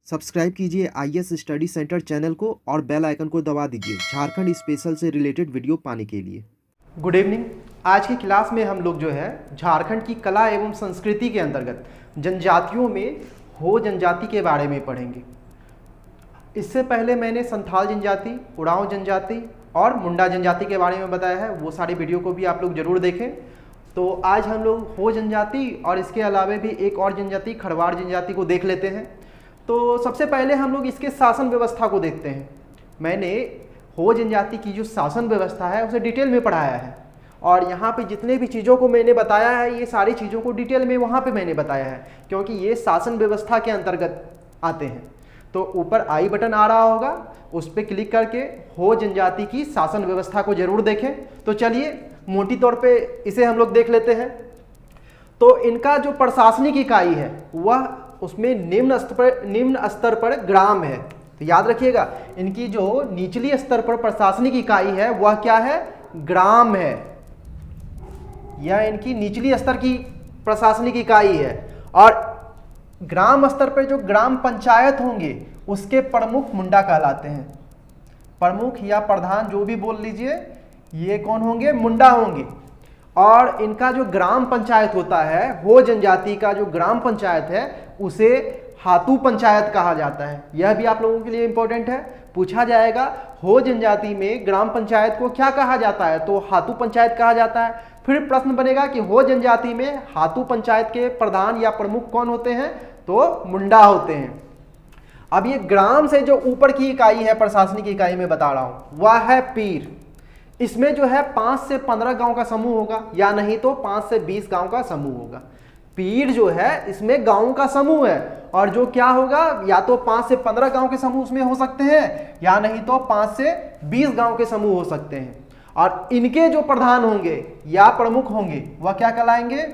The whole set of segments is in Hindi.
सब्सक्राइब कीजिए आईएएस स्टडी सेंटर चैनल को और बेल आइकन को दबा दीजिए झारखंड स्पेशल से रिलेटेड वीडियो पाने के लिए। Good evening. आज की क्लास में हम लोग जो है झारखंड की कला एवं संस्कृति के अंतर्गत जनजातियों में हो जनजाति के बारे में पढ़ेंगे। इससे पहले मैंने संथाल जनजाति, उरांव जनजाति और मुंडा जनजाति के बारे में बताया है, वो सारे वीडियो को भी आप लोग जरूर देखें। तो आज हम लोग हो जनजाति और इसके अलावा भी एक और जनजाति खरवाड़ जनजाति को देख लेते हैं। तो सबसे पहले हम लोग इसके शासन व्यवस्था को देखते हैं। मैंने हो जनजाति की जो शासन व्यवस्था है उसे डिटेल में पढ़ाया है और यहाँ पे जितने भी चीज़ों को मैंने बताया है ये सारी चीज़ों को डिटेल में वहाँ पे मैंने बताया है, क्योंकि ये शासन व्यवस्था के अंतर्गत आते हैं। तो ऊपर आई बटन आ रहा होगा, उस पर क्लिक करके हो जनजाति की शासन व्यवस्था को जरूर देखें। तो चलिए मोटी तौर पे इसे हम लोग देख लेते हैं। तो इनका जो प्रशासनिक इकाई है वह उसमें निम्न स्तर पर ग्राम है। तो याद रखिएगा इनकी जो निचली स्तर पर प्रशासनिक इकाई है वह क्या है, ग्राम है। यह इनकी निचली स्तर की प्रशासनिक इकाई है। और ग्राम स्तर पर जो ग्राम पंचायत होंगे उसके प्रमुख मुंडा कहलाते हैं। प्रमुख या प्रधान जो भी बोल लीजिए, ये कौन होंगे, मुंडा होंगे। और इनका जो ग्राम पंचायत होता है, हो जनजाति का जो ग्राम पंचायत है उसे हातू पंचायत कहा जाता है। यह भी आप लोगों के लिए इंपॉर्टेंट है, पूछा जाएगा हो जनजाति में ग्राम पंचायत को क्या कहा जाता है, तो हातू पंचायत कहा जाता है। फिर प्रश्न बनेगा कि हो जनजाति में हातू पंचायत के प्रधान या प्रमुख कौन होते हैं, तो मुंडा होते हैं। अब ये ग्राम से जो ऊपर की इकाई है, प्रशासनिक इकाई में बता रहा हूं, वह है पीर। इसमें जो है 5 से 15 गांव का समूह होगा या नहीं तो 5 से 20 गांव का समूह होगा। पीर जो है इसमें गांवों का समूह है और जो क्या होगा, या तो 5 से 15 गांव के समूह उसमें हो सकते हैं या नहीं तो 5 से 20 गांव के समूह हो सकते हैं। और इनके जो प्रधान होंगे या प्रमुख होंगे वह क्या कहलाएंगे,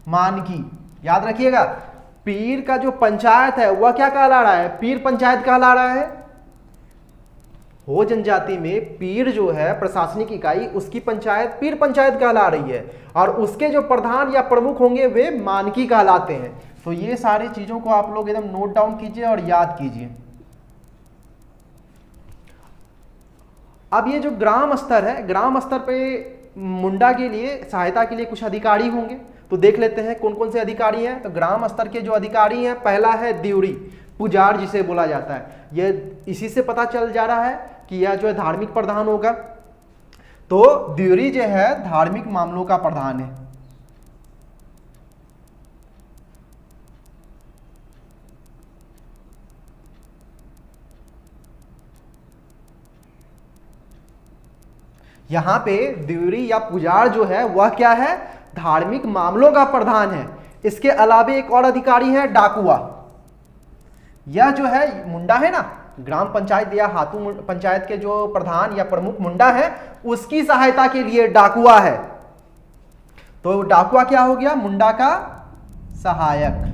मानकी। याद रखिएगा पीर का जो पंचायत है वह क्या कहला रहा है, पीर पंचायत कहला रहा है। हो जनजाति में पीर जो है प्रशासनिक इकाई, उसकी पंचायत पीर पंचायत कहला रही है और उसके जो प्रधान या प्रमुख होंगे वे मानकी कहलाते हैं। तो ये सारी चीजों को आप लोग एकदम नोट डाउन कीजिए और याद कीजिए। अब ये जो ग्राम स्तर है, ग्राम स्तर पे मुंडा के लिए सहायता के लिए कुछ अधिकारी होंगे। तो देख लेते हैं कौन कौन से अधिकारी हैं। तो ग्राम स्तर के जो अधिकारी हैं, पहला है द्यूरी, पुजार जिसे बोला जाता है। यह इसी से पता चल जा रहा है कि यह जो है धार्मिक प्रधान होगा। तो द्यूरी जो है धार्मिक मामलों का प्रधान है। यहां पे द्यूरी या पुजार जो है वह क्या है, धार्मिक मामलों का प्रधान है। इसके अलावा एक और अधिकारी है डाकुआ। यह जो है मुंडा है ना, ग्राम पंचायत या हातू पंचायत के जो प्रधान या प्रमुख मुंडा है उसकी सहायता के लिए डाकुआ है। तो डाकुआ क्या हो गया, मुंडा का सहायक।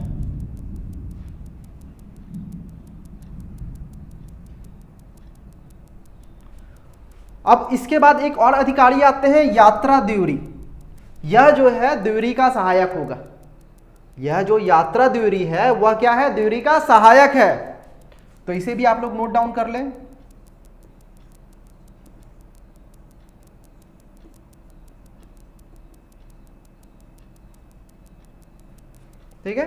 अब इसके बाद एक और अधिकारी आते हैं यात्रा द्यूरी। यह जो है द्यूरी का सहायक होगा। यह जो यात्रा द्यूरी है वह क्या है, द्यूरी का सहायक है। तो इसे भी आप लोग नोट डाउन कर लें। ठीक है,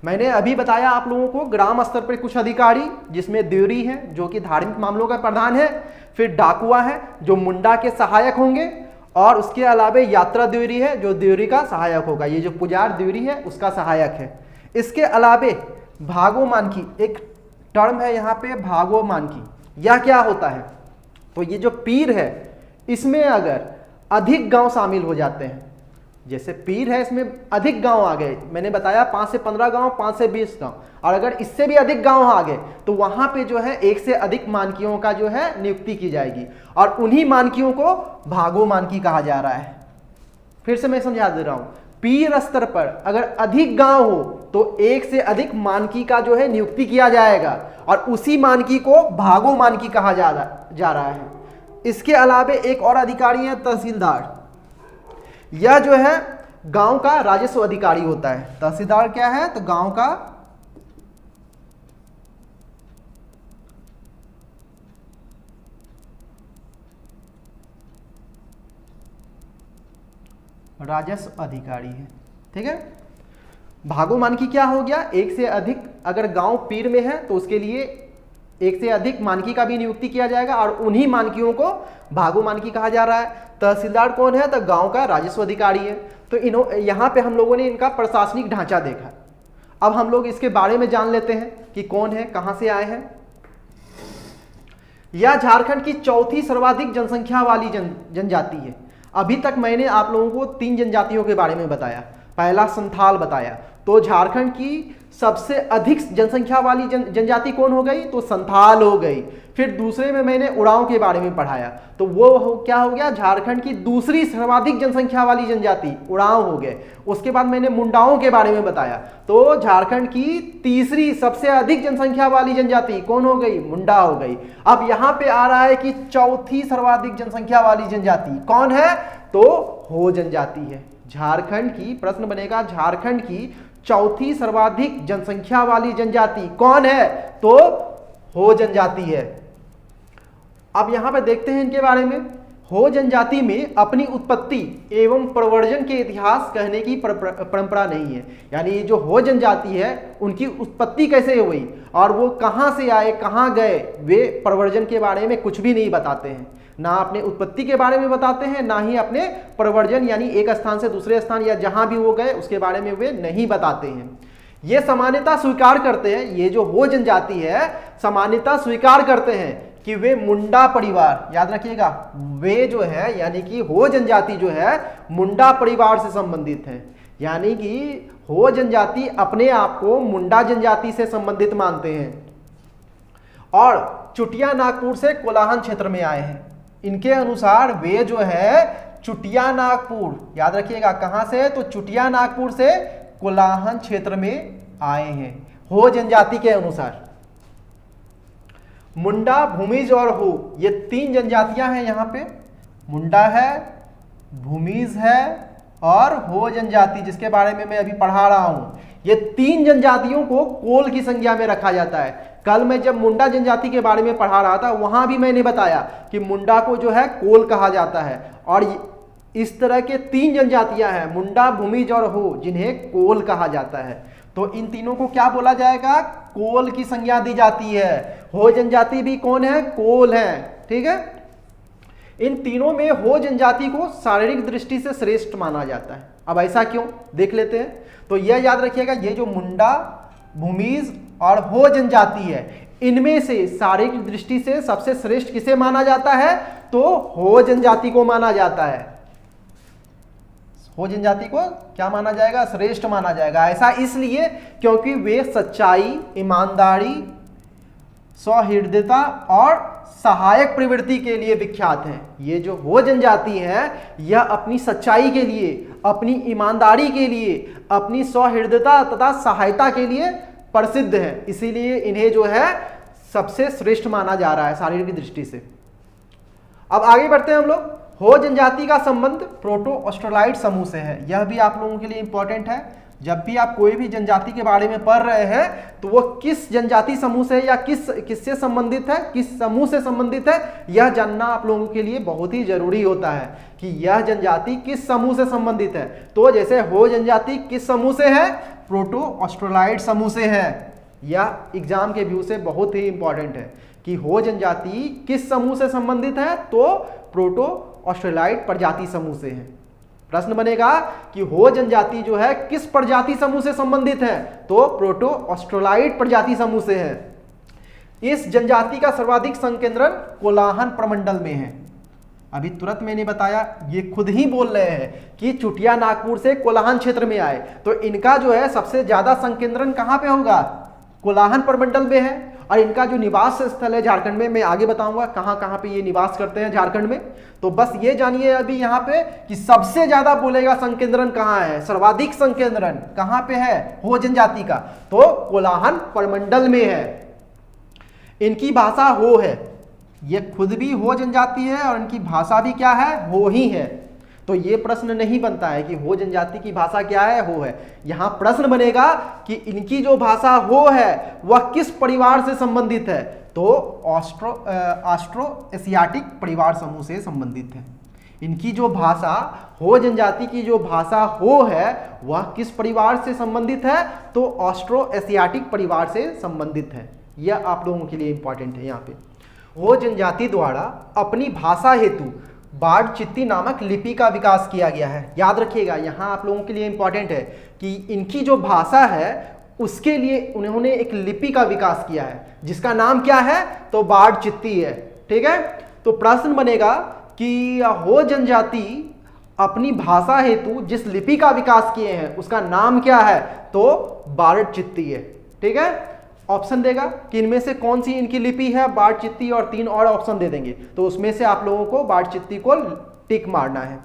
मैंने अभी बताया आप लोगों को ग्राम स्तर पर कुछ अधिकारी, जिसमें द्यूरी है जो कि धार्मिक मामलों का प्रधान है, फिर डाकुआ है जो मुंडा के सहायक होंगे, और उसके अलावा यात्रा द्यूरी है जो द्यूरी का सहायक होगा। ये जो पुजार द्यूरी है उसका सहायक है। इसके अलावा भागो मानकी, एक टर्म है यहाँ पे भागो मानकी। यह क्या होता है, तो ये जो पीर है इसमें अगर अधिक गांव शामिल हो जाते हैं, जैसे पीर है इसमें अधिक गांव आ गए, मैंने बताया 5 से 15 गांव, 5 से 20 गांव, और अगर इससे भी अधिक गांव आ गए तो वहां पे जो है एक से अधिक मानकियों का जो है नियुक्ति की जाएगी और उन्हीं मानकियों को भागो मानकी कहा जा रहा है। फिर से मैं समझा दे रहा हूं, पीर स्तर पर अगर अधिक गांव हो तो एक से अधिक मानकी का जो है नियुक्ति किया जाएगा और उसी मानकी को भागो मानकी कहा जा रहा है। इसके अलावा एक और अधिकारी है तहसीलदार। यह जो है गांव का राजस्व अधिकारी होता है। तहसीलदार क्या है? तो गांव का राजस्व अधिकारी है। ठीक है। भागो मानकी क्या हो गया? एक से अधिक, अगर गांव पीर में है तो उसके लिए एक से अधिक मानकी का भी नियुक्ति किया जाएगा और उन्हीं मानकियों को भागो मानकी कहा जा रहा है। तहसीलदार कौन है? तो गांव का राजस्व अधिकारी है। तो यहाँ पे हम लोगों ने इनका प्रशासनिक ढांचा देखा। अब हम लोग इसके बारे में जान लेते हैं कि कौन है, कहां से आए हैं। यह झारखंड की चौथी सर्वाधिक जनसंख्या वाली जनजाति है। अभी तक मैंने आप लोगों को 3 जनजातियों के बारे में बताया। पहला संथाल बताया, तो झारखंड की सबसे अधिक जनसंख्या वाली जनजाति कौन हो गई? तो संथाल हो गई। फिर दूसरे में मैंने उरांव के बारे में पढ़ाया, तो वो क्या हो गया? झारखंड की दूसरी सर्वाधिक जनसंख्या वाली जनजाति उरांव हो गए। उसके बाद मैंने मुंडाओं के बारे में बताया, तो झारखंड की तीसरी सबसे अधिक जनसंख्या वाली जनजाति कौन हो गई? मुंडा हो गई। अब यहाँ पे आ रहा है कि चौथी सर्वाधिक जनसंख्या वाली जनजाति कौन है? तो हो जनजाति है। झारखंड की, प्रश्न बनेगा, झारखंड की चौथी सर्वाधिक जनसंख्या वाली जनजाति कौन है? तो हो जनजाति है। अब यहां पे देखते हैं इनके बारे में। हो जनजाति में अपनी उत्पत्ति एवं प्रवर्जन के इतिहास कहने की परंपरा नहीं है। यानी ये जो हो जनजाति है उनकी उत्पत्ति कैसे हुई और वो कहां से आए, कहां गए, वे प्रवर्जन के बारे में कुछ भी नहीं बताते हैं। ना अपने उत्पत्ति के बारे में बताते हैं, ना ही अपने प्रवर्जन यानी एक स्थान से दूसरे स्थान या जहां भी वो गए उसके बारे में वे नहीं बताते हैं। ये सामान्यता स्वीकार करते हैं, ये जो हो जनजाति है सामान्यता स्वीकार करते हैं कि वे मुंडा परिवार, याद रखिएगा, वे जो है यानी कि हो जनजाति जो है मुंडा परिवार से संबंधित है। यानी कि हो जनजाति अपने आप को मुंडा जनजाति से संबंधित मानते हैं और चुटिया नागपुर से कोलाहन क्षेत्र में आए हैं। इनके अनुसार वे जो है चुटिया नागपुर, याद रखिएगा कहां से? तो चुटिया नागपुर से कोलाहन क्षेत्र में आए हैं हो जनजाति के अनुसार। मुंडा, भूमिज और हो, ये 3 जनजातियां हैं यहाँ पे। मुंडा है, भूमिज है और हो जनजाति, जिसके बारे में मैं अभी पढ़ा रहा हूं। ये 3 जनजातियों को कोल की संज्ञा में रखा जाता है। कल मैं जब मुंडा जनजाति के बारे में पढ़ा रहा था वहां भी मैंने बताया कि मुंडा को जो है कोल कहा जाता है और इस तरह के 3 जनजातियां हैं, मुंडा, भूमिज और हो, जिन्हें कोल कहा जाता है। तो इन तीनों को क्या बोला जाएगा? कोल की संज्ञा दी जाती है। हो जनजाति भी कौन है? कोल है। ठीक है। इन तीनों में हो जनजाति को शारीरिक दृष्टि से श्रेष्ठ माना जाता है। अब ऐसा क्यों, देख लेते हैं। तो यह याद रखिएगा, ये जो मुंडा, भूमिज और हो जनजाति है, इनमें से शारीरिक दृष्टि से सबसे श्रेष्ठ किसे माना जाता है? तो हो जनजाति को माना जाता है। हो जनजाति को क्या माना जाएगा? श्रेष्ठ माना जाएगा। ऐसा इसलिए क्योंकि वे सच्चाई, ईमानदारी, सौहृदयता और सहायक प्रवृत्ति के लिए विख्यात हैं। ये जो हो जनजाति है यह अपनी सच्चाई के लिए, अपनी ईमानदारी के लिए, अपनी सौहृदयता तथा सहायता के लिए प्रसिद्ध है। इसीलिए इन्हें जो है सबसे श्रेष्ठ माना जा रहा है शारीरिक दृष्टि से। अब आगे बढ़ते हैं हम लोग। हो जनजाति का संबंध प्रोटो ऑस्ट्रेलाइड समूह से है। यह भी आप लोगों के लिए इंपॉर्टेंट है। जब भी आप कोई भी जनजाति के बारे में पढ़ रहे हैं तो वो किस जनजाति समूह से या किससे संबंधित है, किस समूह से संबंधित है, यह जानना आप लोगों के लिए बहुत ही जरूरी होता है कि यह जनजाति किस समूह से संबंधित है। तो जैसे हो जनजाति किस समूह से है? प्रोटो ऑस्ट्रेलाइड समूह से है। यह एग्जाम के व्यू से बहुत ही इंपॉर्टेंट है कि हो जनजाति किस समूह से संबंधित है? तो प्रोटो ऑस्ट्रेलाइड प्रजाति समूह से है। प्रश्न बनेगा कि हो जनजाति जो है किस प्रजाति समूह से संबंधित है? तो प्रोटो ऑस्ट्रेलाइड प्रजाति समूह से है। इस जनजाति का सर्वाधिक संकेंद्रण कोलाहन प्रमंडल में है। अभी तुरंत मैंने बताया, ये खुद ही बोल रहे हैं कि चुटिया नागपुर से कोलाहन क्षेत्र में आए, तो इनका जो है सबसे ज्यादा संकेंद्रण कहां पे होगा? कोलाहन प्रमंडल में है। और इनका जो निवास स्थल है झारखंड में, मैं आगे बताऊंगा कहां कहां पे ये निवास करते हैं झारखंड में। तो बस ये जानिए अभी यहाँ पे कि सबसे ज्यादा बोलेगा संकेंद्रण कहाँ है, सर्वाधिक संकेंद्रण कहां पे है हो जनजाति का? तो कोलाहन प्रमंडल में है। इनकी भाषा हो है, ये खुद भी हो जनजाति है और इनकी भाषा भी क्या है? हो ही है। तो ये प्रश्न नहीं बनता है कि हो जनजाति की भाषा क्या है, हो है। यहाँ प्रश्न बनेगा कि इनकी जो भाषा हो है वह किस परिवार से संबंधित है, तो ऑस्ट्रो एशियाटिक परिवार समूह से संबंधित है। इनकी जो भाषा हो जनजाति की जो भाषा हो है वह किस परिवार से संबंधित है, तो ऑस्ट्रो एशियाटिक परिवार से संबंधित है। यह आप लोगों के लिए इंपॉर्टेंट है। यहाँ पे हो जनजाति द्वारा अपनी भाषा हेतु बाढ़ चित्ती नामक लिपि का विकास किया गया है। याद रखिएगा, यहाँ आप लोगों के लिए इंपॉर्टेंट है कि इनकी जो भाषा है उसके लिए उन्होंने एक लिपि का विकास किया है जिसका नाम क्या है, तो बाढ़ चित्ती है। ठीक है, तो प्रश्न बनेगा कि हो जनजाति अपनी भाषा हेतु जिस लिपि का विकास किए हैं उसका नाम क्या है, तो बाढ़ चित्ती है। ठीक है, ऑप्शन देगा कि इनमें से कौन सी इनकी लिपि है, बाढ़ चित्ती, और 3 और ऑप्शन दे देंगे, तो उसमें से आप लोगों को बाढ़ चित्ती को टिक मारना है।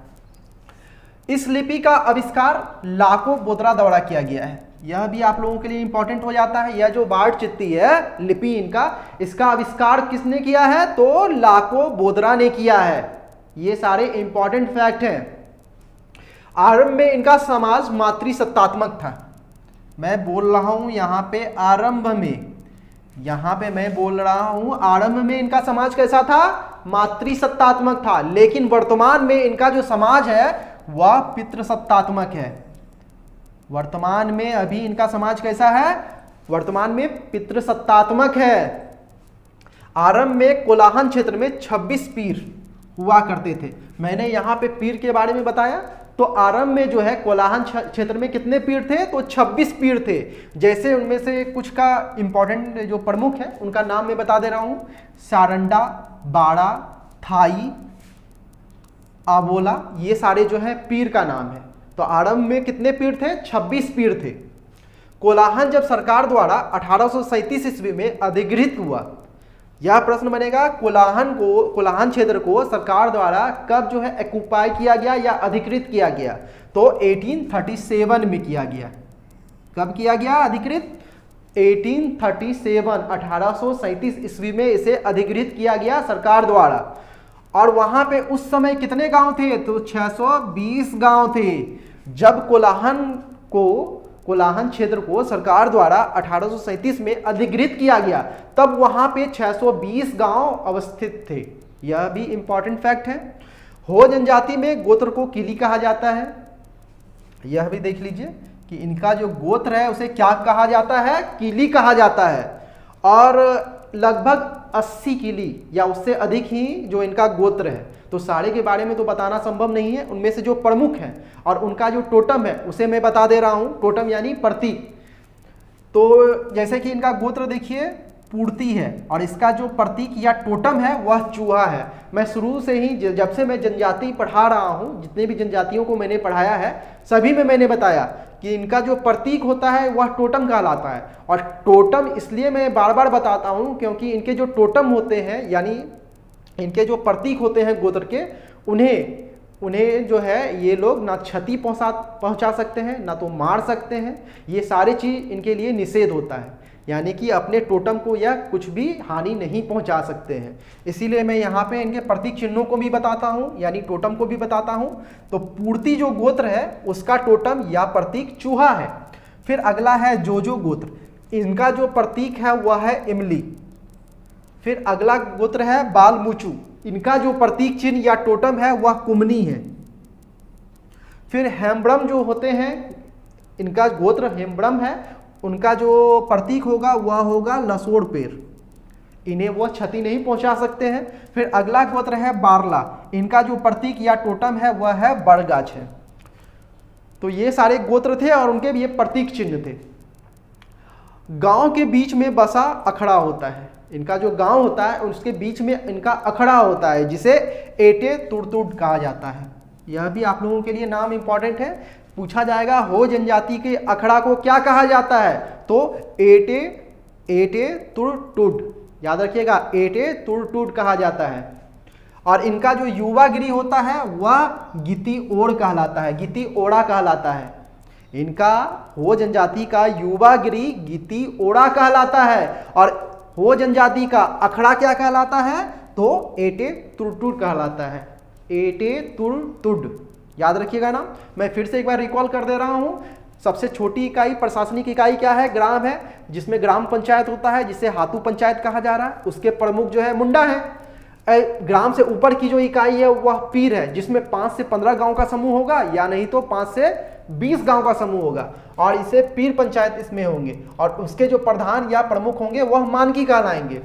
इस लिपि का आविष्कार लाको बोदरा द्वारा किया गया है। यह भी आप लोगों के लिए इंपॉर्टेंट हो जाता है। यह जो बाढ़ चित्ती है लिपि इनका, इसका आविष्कार किसने किया है, तो लाको बोदरा ने किया है। ये सारे इंपॉर्टेंट फैक्ट हैं। आरंभ में इनका समाज मातृसत्तात्मक था। मैं बोल रहा हूं यहां पे आरंभ में, यहां पे मैं बोल रहा हूं आरंभ में इनका समाज कैसा था, मातृसत्तात्मक था। लेकिन वर्तमान में इनका जो समाज है वह पितृसत्तात्मक है। वर्तमान में अभी इनका समाज कैसा है, वर्तमान में पितृसत्तात्मक है। आरंभ में कोलाहन क्षेत्र में 26 पीर हुआ करते थे। मैंने यहाँ पे पीर के बारे में बताया, तो आरंभ में जो है कोलाहन क्षेत्र में कितने पीर थे, तो 26 पीर थे। जैसे उनमें से कुछ का इंपॉर्टेंट जो प्रमुख है उनका नाम मैं बता दे रहा हूँ, सारंडा, बाड़ा, थाई, आबोला, ये सारे जो है पीर का नाम है। तो आरंभ में कितने पीर थे, 26 पीर थे। कोलाहन जब सरकार द्वारा 1837 ईस्वी में अधिगृहित हुआ, यह प्रश्न बनेगा कोलाहन क्षेत्र को सरकार द्वारा कब जो है एक्युपाई किया गया या अधिकृत किया गया, तो 1837 में किया गया। कब किया गया अधिकृत, 1837, 1837 ईस्वी में इसे अधिगृहित किया गया सरकार द्वारा। और वहां पे उस समय कितने गांव थे, तो 620 गांव थे। जब कोलाहन क्षेत्र को सरकार द्वारा 1837 में अधिगृहित किया गया तब वहां पे 620 गांव अवस्थित थे। यह भी इंपॉर्टेंट फैक्ट है। हो जनजाति में गोत्र को किली कहा जाता है। यह भी देख लीजिए कि इनका जो गोत्र है उसे क्या कहा जाता है, किली कहा जाता है। और लगभग 80 किली या उससे अधिक ही जो इनका गोत्र है। तो सारे के बारे में तो बताना संभव नहीं है, उनमें से जो प्रमुख हैं और उनका जो टोटम है उसे मैं बता दे रहा हूं। टोटम यानी प्रतीक। तो जैसे कि इनका गोत्र देखिए पूर्ति है, और इसका जो प्रतीक या टोटम है वह चूहा है। मैं शुरू से ही जब से मैं जनजाति पढ़ा रहा हूं, जितने भी जनजातियों को मैंने पढ़ाया है सभी में मैंने बताया कि इनका जो प्रतीक होता है वह टोटम कहलाता है। और टोटम इसलिए मैं बार बार बताता हूं क्योंकि इनके जो टोटम होते हैं यानी इनके जो प्रतीक होते हैं गोत्र के, उन्हें जो है ये लोग ना क्षति पहुंचा सकते हैं ना तो मार सकते हैं। ये सारी चीज इनके लिए निषेध होता है, यानी कि अपने टोटम को यह कुछ भी हानि नहीं पहुंचा सकते हैं। इसीलिए मैं यहाँ पे इनके प्रतीक चिन्हों को भी बताता हूँ, यानी टोटम को भी बताता हूँ। तो पूर्ति जो गोत्र है उसका टोटम या प्रतीक चूहा है। फिर अगला है जोजो गोत्र, इनका जो प्रतीक है वह है इमली। फिर अगला गोत्र है बालमुचू, इनका जो प्रतीक चिन्ह या टोटम है वह कुमनी है। फिर हेम्ब्रम जो होते हैं, इनका गोत्र हेम्ब्रम है, उनका जो प्रतीक होगा वह होगा लसोड़ पेड़, इन्हें वह क्षति नहीं पहुंचा सकते हैं। फिर अगला गोत्र है बारला, इनका जो प्रतीक या टोटम है वह है बड़गाछ है। तो ये सारे गोत्र थे और उनके भी ये प्रतीक चिन्ह थे। गांव के बीच में बसा अखड़ा होता है, इनका जो गांव होता है उसके बीच में इनका अखड़ा होता है जिसे एटे तुड़तुड़ कहा जाता है। यह भी आप लोगों के लिए नाम इंपॉर्टेंट है, पूछा जाएगा हो जनजाति के अखड़ा को क्या कहा जाता है, तो एटे तुड़तुड़, याद रखिएगा एटे तुड़तुड़ कहा जाता है। और इनका जो युवागिरी होता है वह गीती ओड़ कहलाता है, गीती ओड़ा कहलाता है। इनका हो जनजाति का युवागिरी गीती ओड़ा कहलाता है और हो जनजाति का अखड़ा क्या कहलाता है, तो एटे तुड़तुड़ कहलाता है, एटे तुड़तुड़, याद रखिएगा ना। मैं फिर से एक बार रिकॉल कर दे रहा हूँ। सबसे छोटी इकाई प्रशासनिक इकाई क्या है? ग्राम है, जिसमें ग्राम पंचायत होता है, जिसे हातू पंचायत कहा जा रहा है। उसके प्रमुख जो है मुंडा है। ग्राम से ऊपर की जो इकाई है वह पीर है, जिसमें 5 से 15 गांव का समूह होगा या नहीं तो 5 से 20 गांव का समूह होगा, और इसे पीर पंचायत इसमें होंगे। और उसके जो प्रधान या प्रमुख होंगे वह मानकी कहलाएंगे।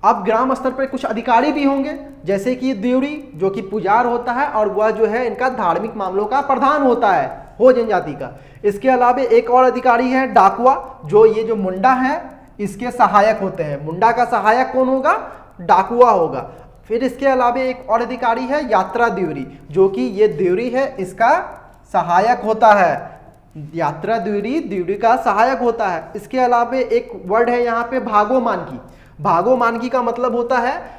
अब ग्राम स्तर पर कुछ अधिकारी भी होंगे, जैसे कि देवरी जो कि पुजार होता है, और वह जो है इनका धार्मिक मामलों का प्रधान होता है हो जनजाति का। इसके अलावा एक और अधिकारी है डाकुआ, जो ये जो मुंडा है इसके सहायक होते हैं। मुंडा का सहायक कौन होगा? डाकुआ होगा। फिर इसके अलावा एक और अधिकारी है यात्रा देवरी, जो कि ये देवरी है इसका सहायक होता है। यात्रा देवरी देवरी का सहायक होता है। इसके अलावा एक वर्ड है यहाँ पे भागो मानकी। भागो मानकी का मतलब होता है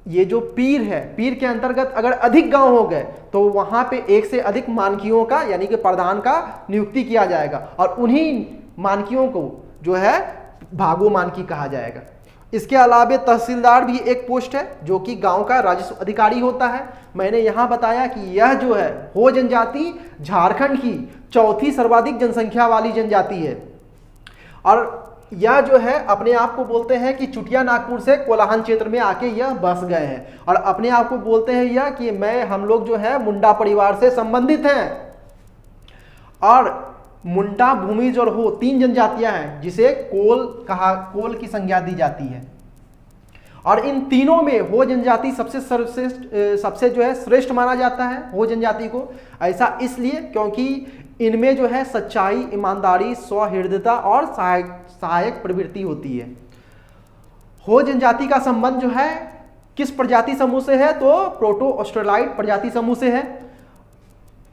ये जो पीर है, पीर के अंतर्गत अगर अधिक गांव हो गए तो वहां पे एक से अधिक मानकियों का यानी कि प्रधान का नियुक्ति किया जाएगा, और उन्हीं मानकियों को जो है भागो मानकी कहा जाएगा। इसके अलावा तहसीलदार भी एक पोस्ट है, जो कि गांव का राजस्व अधिकारी होता है। मैंने यहां बताया कि यह जो है हो जनजाति झारखंड की चौथी सर्वाधिक जनसंख्या वाली जनजाति है, और यह जो है अपने आप को बोलते हैं कि चुटिया नागपुर से कोलाहन क्षेत्र में आके यह बस गए हैं, और अपने आप को बोलते हैं यह कि हम लोग जो है मुंडा परिवार से संबंधित हैं। और मुंडा भूमिज और हो 3 जनजातियां हैं, जिसे कोल की संज्ञा दी जाती है, और इन तीनों में हो जनजाति सबसे सर्वश्रेष्ठ, सबसे जो है श्रेष्ठ माना जाता है हो जनजाति को। ऐसा इसलिए क्योंकि इनमें जो है सच्चाई, ईमानदारी, सौहृदयता और सहायक प्रवृत्ति होती है। हो जनजाति का संबंध जो है किस प्रजाति समूह से है? तो प्रोटो ऑस्ट्रेलाइड प्रजाति समूह से है।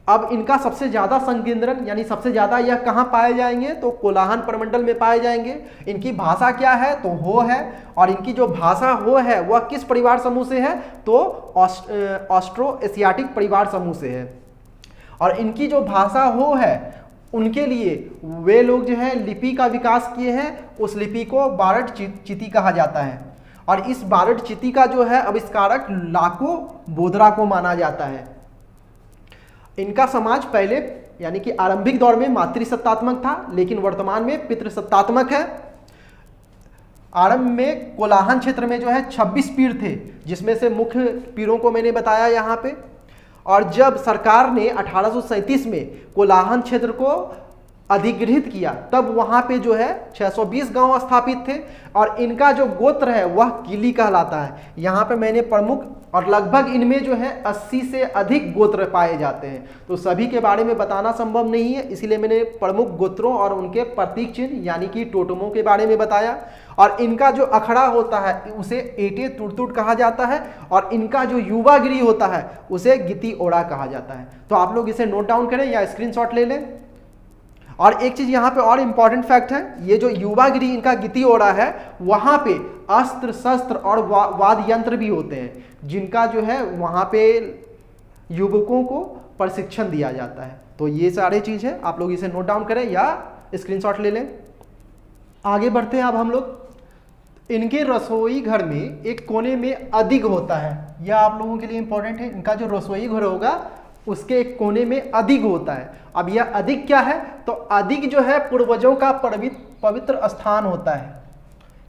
अब इनका सबसे ज्यादा संकेंद्रण यानी सबसे ज्यादा यह कहाँ पाए जाएंगे? तो कोलाहन प्रमंडल में पाए जाएंगे। इनकी भाषा क्या है? तो हो है, और इनकी जो भाषा हो है वह किस परिवार समूह से है? तो ऑस्ट्रो एशियाटिक परिवार समूह से है। और इनकी जो भाषा हो है उनके लिए वे लोग जो है लिपि का विकास किए हैं। उस लिपि को बारड चिती कहा जाता है, और इस बारड चिती का जो है आविष्कारक लाको बोदरा को माना जाता है। इनका समाज पहले यानी कि आरंभिक दौर में मातृसत्तात्मक था, लेकिन वर्तमान में पितृसत्तात्मक है। आरंभ में कोलाहन क्षेत्र में जो है 26 पीर थे, जिसमें से मुख्य पीरों को मैंने बताया यहाँ पे। और जब सरकार ने 1837 में कोलाहन क्षेत्र को अधिग्रहित किया, तब वहां पे जो है 620 गांव स्थापित थे, और इनका जो गोत्र है वह किली कहलाता है। यहाँ पे मैंने प्रमुख, और लगभग इनमें जो है 80 से अधिक गोत्र पाए जाते हैं, तो सभी के बारे में बताना संभव नहीं है, इसीलिए मैंने प्रमुख गोत्रों और उनके प्रतीक चिन्ह यानी कि टोटमों के बारे में बताया। और इनका जो अखड़ा होता है उसे एटे तुड़तुड़ कहा जाता है, और इनका जो युवागिरी होता है उसे गिती ओड़ा कहा जाता है। तो आप लोग इसे नोट डाउन करें या स्क्रीनशॉट ले लें। और एक चीज यहाँ पे और इंपॉर्टेंट फैक्ट है, ये जो युवागिरी इनका गिती ओड़ा है, वहां पे अस्त्र शस्त्र और वाद्य यंत्र भी होते हैं, जिनका जो है वहां पे युवकों को प्रशिक्षण दिया जाता है। तो ये सारे चीज है, आप लोग इसे नोट डाउन करें या स्क्रीनशॉट ले लें। आगे बढ़ते हैं अब हम लोग। इनके रसोई घर में एक कोने में अधिक होता है, यह आप लोगों के लिए इंपॉर्टेंट है। इनका जो रसोई घर होगा उसके एक कोने में अधिक होता है। अब यह अधिक क्या है? तो अधिक जो है पूर्वजों का पवित्र स्थान होता है,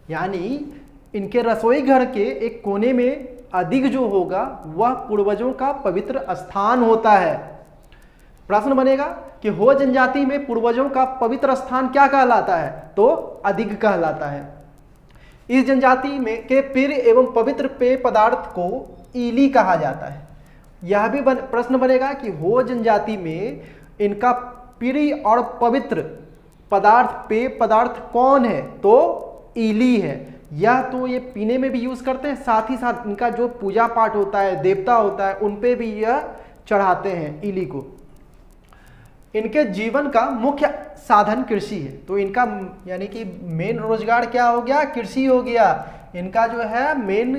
यानी इनके रसोई घर के एक कोने में अधिक जो होगा वह पूर्वजों का पवित्र स्थान होता है। प्रश्न बनेगा कि हो जनजाति में पूर्वजों का पवित्र स्थान क्या कहलाता है? तो अधिक कहलाता है। इस जनजाति में के पीर एवं पवित्र पेय पदार्थ को ईली कहा जाता है। यह भी प्रश्न बनेगा कि हो जनजाति में इनका प्रिय और पवित्र पदार्थ पेय पदार्थ कौन है? तो ईली है। यह तो ये पीने में भी यूज करते हैं, साथ ही साथ इनका जो पूजा पाठ होता है, देवता होता है, उन पे भी यह चढ़ाते हैं ईली को। इनके जीवन का मुख्य साधन कृषि है, तो इनका यानी कि मेन रोजगार क्या हो गया? कृषि हो गया। इनका जो है मेन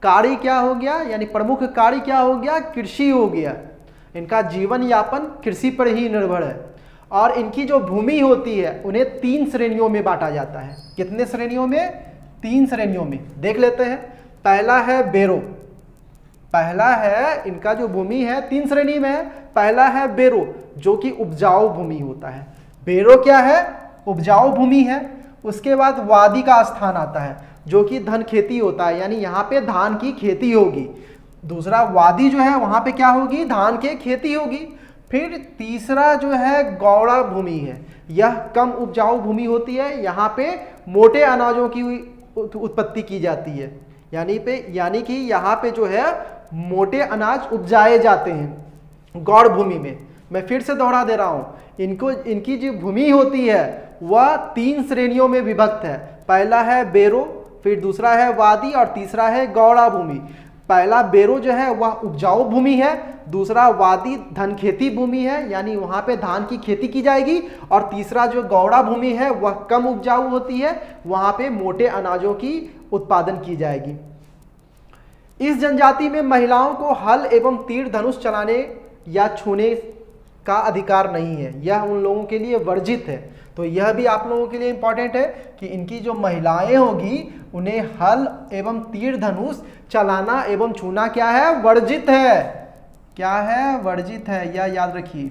कार्य क्या हो गया, यानी प्रमुख कार्य क्या हो गया? कृषि हो गया। इनका जीवन यापन कृषि पर ही निर्भर है। और इनकी जो भूमि होती है उन्हें 3 श्रेणियों में बांटा जाता है। कितने श्रेणियों में? 3 श्रेणियों में। देख लेते हैं। पहला है बेरो, पहला है इनका जो भूमि है 3 श्रेणी में है। पहला है बेरो, जो कि उपजाऊ भूमि होता है। बेरो क्या है? उपजाऊ भूमि है। उसके बाद वादी का स्थान आता है, जो कि धन खेती होता है, यानी यहाँ पे धान की खेती होगी। दूसरा वादी जो है वहाँ पे क्या होगी? धान की खेती होगी। फिर तीसरा जो है गौड़ा भूमि है, यह कम उपजाऊ भूमि होती है। यहाँ पे मोटे अनाजों की उत्पत्ति की जाती है, यानी कि यहाँ पे जो है मोटे अनाज उपजाए जाते हैं गौड़ भूमि में। मैं फिर से दोहरा दे रहा हूँ, इनकी जो भूमि होती है वह 3 श्रेणियों में विभक्त है। पहला है बेरो, फिर दूसरा है वादी और तीसरा है गौड़ा भूमि। पहला बेरो जो है वह उपजाऊ भूमि है, दूसरा वादी धन खेती भूमि है, यानी वहां पे धान की खेती की जाएगी, और तीसरा जो गौड़ा भूमि है वह कम उपजाऊ होती है, वहां पे मोटे अनाजों की उत्पादन की जाएगी। इस जनजाति में महिलाओं को हल एवं तीर धनुष चलाने या छूने का अधिकार नहीं है, यह उन लोगों के लिए वर्जित है। तो यह भी आप लोगों के लिए इंपॉर्टेंट है कि इनकी जो महिलाएं होगी उन्हें हल एवं तीर धनुष चलाना एवं छूना क्या है? वर्जित है। क्या है? वर्जित है, यह याद रखिए।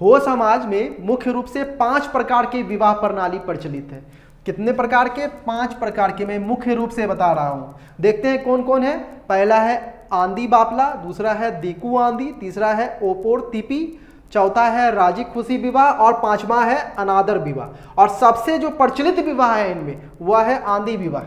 हो समाज में मुख्य रूप से 5 प्रकार के विवाह प्रणाली प्रचलित है। कितने प्रकार के? 5 प्रकार के मैं मुख्य रूप से बता रहा हूं। देखते हैं कौन कौन है। पहला है आंधी बापला, दूसरा है दीकू आंधी, तीसरा है ओपोर तिपी, चौथा है राजी खुशी विवाह और 5वां है अनादर विवाह। और सबसे जो प्रचलित विवाह है इनमें वह है आंधी विवाह।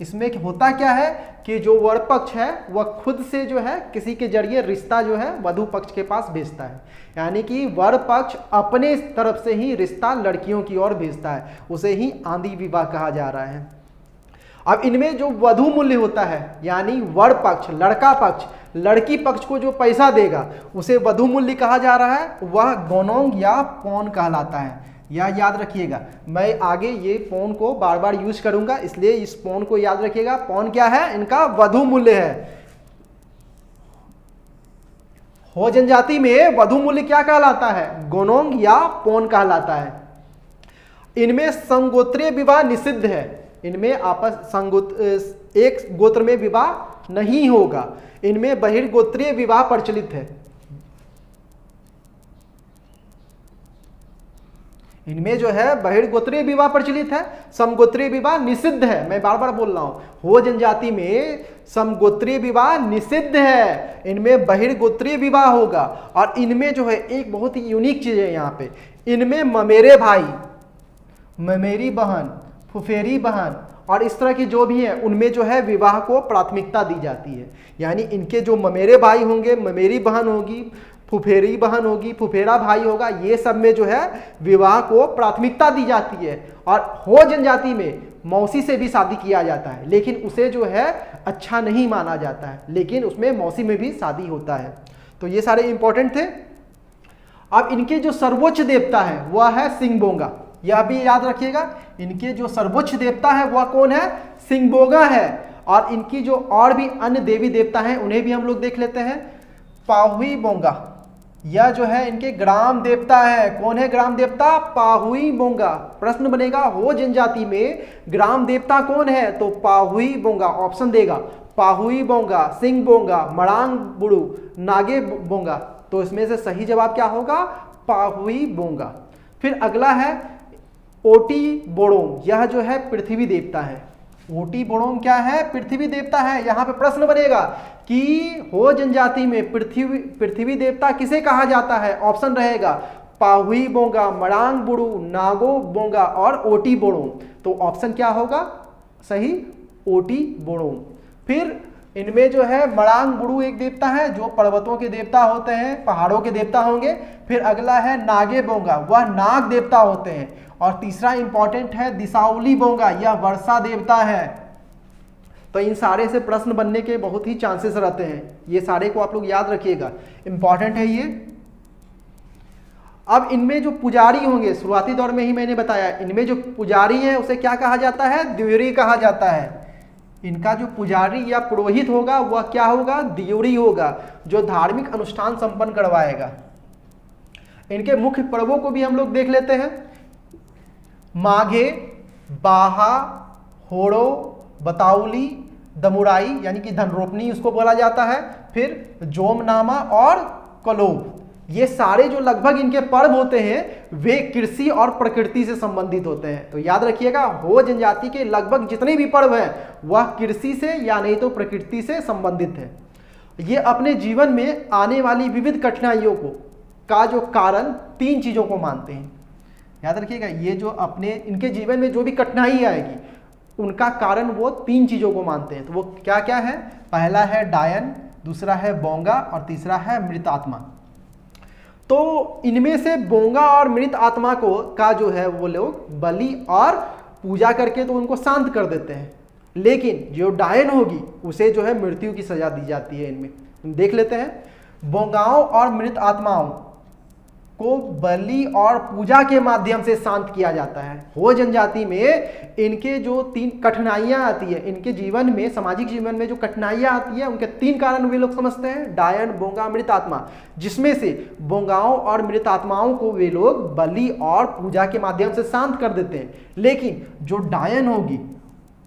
इसमें होता क्या है कि जो वर पक्ष है वह खुद से जो है किसी के जरिए रिश्ता जो है वधु पक्ष के पास भेजता है, यानी कि वर पक्ष अपने तरफ से ही रिश्ता लड़कियों की ओर भेजता है, उसे ही आंधी विवाह कहा जा रहा है। अब इनमें जो वधु मूल्य होता है, यानी वर पक्ष, लड़का पक्ष लड़की पक्ष को जो पैसा देगा उसे वधु मूल्य कहा जा रहा है, वह गोनोंग या पौन कहलाता है। यह याद रखिएगा, मैं आगे ये पौन को बार बार यूज करूंगा, इसलिए इस पौन को याद रखिएगा। पौन क्या है? इनका वधु मूल्य है। हो जनजाति में वधु मूल्य क्या कहलाता है? गोनोंग या पौन कहलाता है। इनमें समगोत्रीय विवाह निषिद्ध है। इनमें एक गोत्र में विवाह नहीं होगा। इनमें बहिर्गोत्रीय विवाह प्रचलित है। इनमें जो है बहिर्गोत्रीय विवाह प्रचलित है, समगोत्रीय विवाह निषिद्ध है। मैं बार बार बोल रहा हूं, हो जनजाति में समगोत्रीय विवाह निषिद्ध है, इनमें बहिर्गोत्रीय विवाह होगा। और इनमें जो है एक बहुत ही यूनिक चीज है यहाँ पे, इनमें ममेरे भाई, ममेरी बहन, फुफेरी बहन और इस तरह की जो भी है उनमें जो है विवाह को प्राथमिकता दी जाती है। यानी इनके जो ममेरे भाई होंगे, ममेरी बहन होगी, फुफेरी बहन होगी, फुफेरा भाई होगा, ये सब में जो है विवाह को प्राथमिकता दी जाती है। और हो जनजाति में मौसी से भी शादी किया जाता है, लेकिन उसे जो है अच्छा नहीं माना जाता है, लेकिन उसमें मौसी में भी शादी होता है। तो ये सारे इंपॉर्टेंट थे। अब इनके जो सर्वोच्च देवता है वह है सिंगबोंगा, यह भी याद रखिएगा। इनके जो सर्वोच्च देवता है वह कौन है? सिंगबोंगा है। और इनकी जो और भी अन्य देवी देवता हैं उन्हें भी हम लोग देख लेते हैं। पाहुई बोंगा, यह जो है इनके ग्राम देवता है। कौन है ग्राम देवता? पाहुई बोंगा। प्रश्न बनेगा हो जनजाति में ग्राम देवता कौन है? तो पाहुई बोंगा ऑप्शन देगा। पाहुई बोंगा, सिंह बोंगा, मड़ांग बुड़ू, नागे बोंगा। तो इसमें से सही जवाब क्या होगा? पाहुई बोंगा। फिर अगला है ओटी बोड़ोंग, यह जो है पृथ्वी देवता है। ओटी बोड़ोंग क्या है? पृथ्वी देवता है। यहाँ पे प्रश्न बनेगा कि हो जनजाति में पृथ्वी देवता किसे कहा जाता है? ऑप्शन रहेगा पाहुई बोंगा, मड़ांग बुड़ू, नागो बोंगा और ओटी बोड़ोंग। तो ऑप्शन क्या होगा सही? ओटी बोड़ोंग। फिर इनमें जो है मड़ांग बुड़ू एक देवता है जो पर्वतों के देवता होते हैं, पहाड़ों के देवता होंगे। फिर अगला है नागे बोंगा, वह नाग देवता होते हैं। और तीसरा इंपॉर्टेंट है दिसाउली बोंगा, यह वर्षा देवता है। तो इन सारे से प्रश्न बनने के बहुत ही चांसेस रहते हैं, ये सारे को आप लोग याद रखिएगा, इंपॉर्टेंट है ये। अब इनमें जो पुजारी होंगे, शुरुआती दौर में ही मैंने बताया, इनमें जो पुजारी है उसे क्या कहा जाता है? द्योरी कहा जाता है। इनका जो पुजारी या पुरोहित होगा वह क्या होगा? द्योरी होगा, जो धार्मिक अनुष्ठान संपन्न करवाएगा। इनके मुख्य पर्वों को भी हम लोग देख लेते हैं। माघे, बाहा, होड़ो, बताउली, दमुराई यानी कि धनरोपनी उसको बोला जाता है, फिर जोमनामा और कलोब। ये सारे जो लगभग इनके पर्व होते हैं वे कृषि और प्रकृति से संबंधित होते हैं। तो याद रखिएगा, हो जनजाति के लगभग जितने भी पर्व हैं वह कृषि से या नहीं तो प्रकृति से संबंधित है। ये अपने जीवन में आने वाली विविध कठिनाइयों को का जो कारण 3 चीज़ों को मानते हैं। याद रखिएगा, ये जो अपने इनके जीवन में जो भी कठिनाई आएगी उनका कारण वो 3 चीज़ों को मानते हैं। तो वो क्या क्या है? पहला है डायन, दूसरा है बोंगा और तीसरा है मृत आत्मा। तो इनमें से बोंगा और मृत आत्मा को का जो है वो लोग बलि और पूजा करके तो उनको शांत कर देते हैं, लेकिन जो डायन होगी उसे जो है मृत्यु की सजा दी जाती है। इनमें देख लेते हैं, बोंगाओं और मृत आत्माओं को बलि और पूजा के माध्यम से शांत किया जाता है। हो जनजाति में इनके जो 3 कठिनाइयां आती है, इनके जीवन में, सामाजिक जीवन में जो कठिनाइयां आती है उनके 3 कारण वे लोग समझते हैं, डायन, बोंगा, मृत आत्मा, जिसमें से बोंगाओं और मृत आत्माओं को वे लोग बलि और पूजा के माध्यम से शांत कर देते हैं। लेकिन जो डायन होगी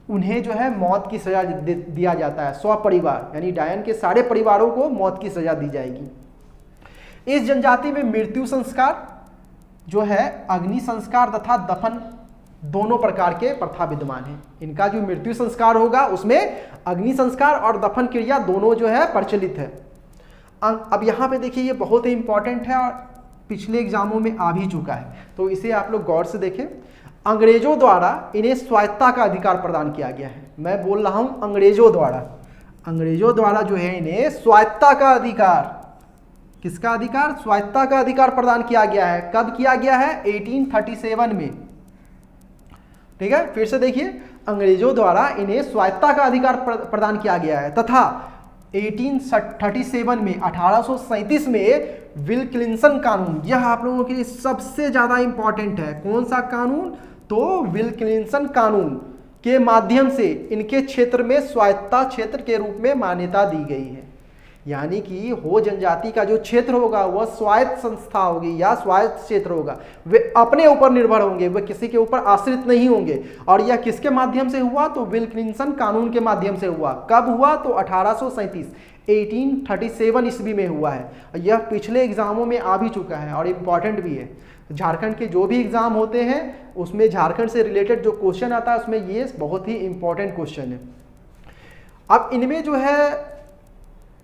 उन्हें जो है मौत की सजा दिया जाता है। 100 परिवार यानी डायन के सारे परिवारों को मौत की सजा दी जाएगी। इस जनजाति में मृत्यु संस्कार जो है अग्नि संस्कार तथा दफन दोनों प्रकार के प्रथा विद्यमान है। इनका जो मृत्यु संस्कार होगा उसमें अग्नि संस्कार और दफन क्रिया दोनों जो है प्रचलित है। अब यहाँ पे देखिए, ये बहुत ही इंपॉर्टेंट है और पिछले एग्जामों में आ भी चुका है, तो इसे आप लोग गौर से देखें। अंग्रेजों द्वारा इन्हें स्वायत्तता का अधिकार प्रदान किया गया है। मैं बोल रहा हूँ अंग्रेजों द्वारा जो है इन्हें स्वायत्तता का अधिकार, किसका अधिकार? स्वायत्तता का अधिकार प्रदान किया गया है। कब किया गया है? 1837 में। ठीक है, फिर से देखिए, अंग्रेजों द्वारा इन्हें स्वायत्तता का अधिकार प्रदान किया गया है तथा 1837 में 1837 में विल्किंसन कानून, यह आप लोगों के लिए सबसे ज्यादा इंपॉर्टेंट है। कौन सा कानून? तो विल्किंसन कानून के माध्यम से इनके क्षेत्र में स्वायत्तता क्षेत्र के रूप में मान्यता दी गई है। यानी कि हो जनजाति का जो क्षेत्र होगा वह स्वायत्त संस्था होगी या स्वायत्त क्षेत्र होगा। वे अपने ऊपर निर्भर होंगे, वे किसी के ऊपर आश्रित नहीं होंगे। और यह किसके माध्यम से हुआ? तो विल्किंसन कानून के माध्यम से हुआ। कब हुआ? तो 1837 ईस्वी में हुआ है। यह पिछले एग्जामों में आ भी चुका है और इम्पॉर्टेंट भी है। झारखंड के जो भी एग्जाम होते हैं उसमें झारखंड से रिलेटेड जो क्वेश्चन आता है उसमें ये बहुत ही इंपॉर्टेंट क्वेश्चन है। अब इनमें जो है,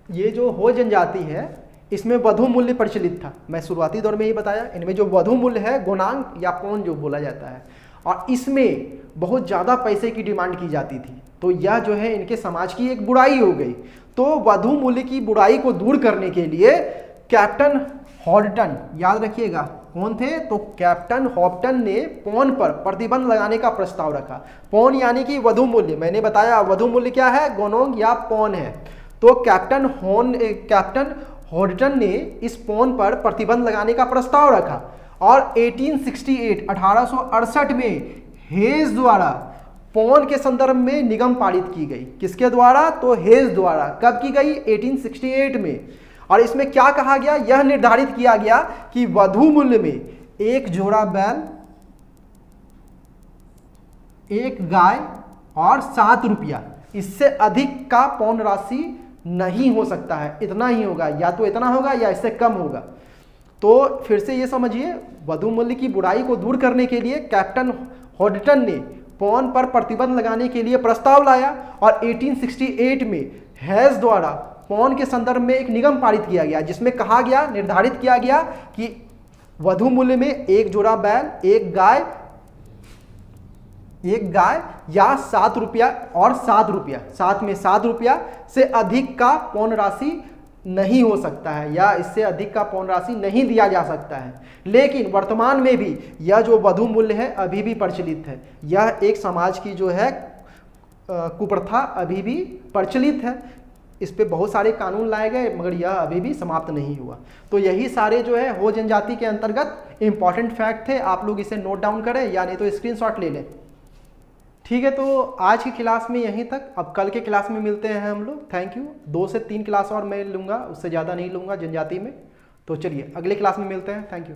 ये जो हो जनजाति है इसमें वधु मूल्य प्रचलित था। मैं शुरुआती दौर में ही बताया, इनमें जो वधु मूल्य है गोनांग या पौन जो बोला जाता है, और इसमें बहुत ज़्यादा पैसे की डिमांड की जाती थी। तो यह जो है इनके समाज की एक बुराई हो गई। तो वधु मूल्य की बुराई को दूर करने के लिए कैप्टन हॉडटन, याद रखिएगा कौन थे? तो कैप्टन हॉडटन ने पौन पर प्रतिबंध लगाने का प्रस्ताव रखा। पौन यानी कि वधु मूल्य, मैंने बताया वधु मूल्य क्या है? गोनोंग या पौन है। तो कैप्टन हॉडटन ने इस पौन पर प्रतिबंध लगाने का प्रस्ताव रखा और 1868 में हेज द्वारा पौन के संदर्भ में निगम पारित की गई। किसके द्वारा? तो हेज द्वारा। कब की गई? 1868 में। और इसमें क्या कहा गया? यह निर्धारित किया गया कि वधु मूल्य में 1 जोड़ा बैल, 1 गाय और 7 रुपया, इससे अधिक का पौन राशि नहीं हो सकता है। इतना ही होगा, या तो इतना होगा या इससे कम होगा। तो फिर से ये समझिए, वधु मूल्य की बुराई को दूर करने के लिए कैप्टन हॉडटन ने पौन पर प्रतिबंध लगाने के लिए प्रस्ताव लाया और 1868 में हेज द्वारा पौन के संदर्भ में एक निगम पारित किया गया, जिसमें कहा गया, निर्धारित किया गया कि वधु मूल्य में 1 जोड़ा बैल, 1 गाय या 7 रुपया और 7 रुपया, साथ में 7 रुपया से अधिक का पौन राशि नहीं हो सकता है या इससे अधिक का पौन राशि नहीं दिया जा सकता है। लेकिन वर्तमान में भी यह जो वधु मूल्य है अभी भी प्रचलित है। यह एक समाज की जो है कुप्रथा अभी भी प्रचलित है। इस पे बहुत सारे कानून लाए गए मगर यह अभी भी समाप्त नहीं हुआ। तो यही सारे जो है हो जनजाति के अंतर्गत इंपॉर्टेंट फैक्ट थे। आप लोग इसे नोट डाउन करें या नहीं तो स्क्रीनशॉट ले लें। ठीक है, तो आज की क्लास में यहीं तक। अब कल के क्लास में मिलते हैं हम लोग। Thank you. 2 से 3 क्लास और मैं लूँगा, उससे ज़्यादा नहीं लूँगा जनजाति में। तो चलिए अगले क्लास में मिलते हैं। Thank you.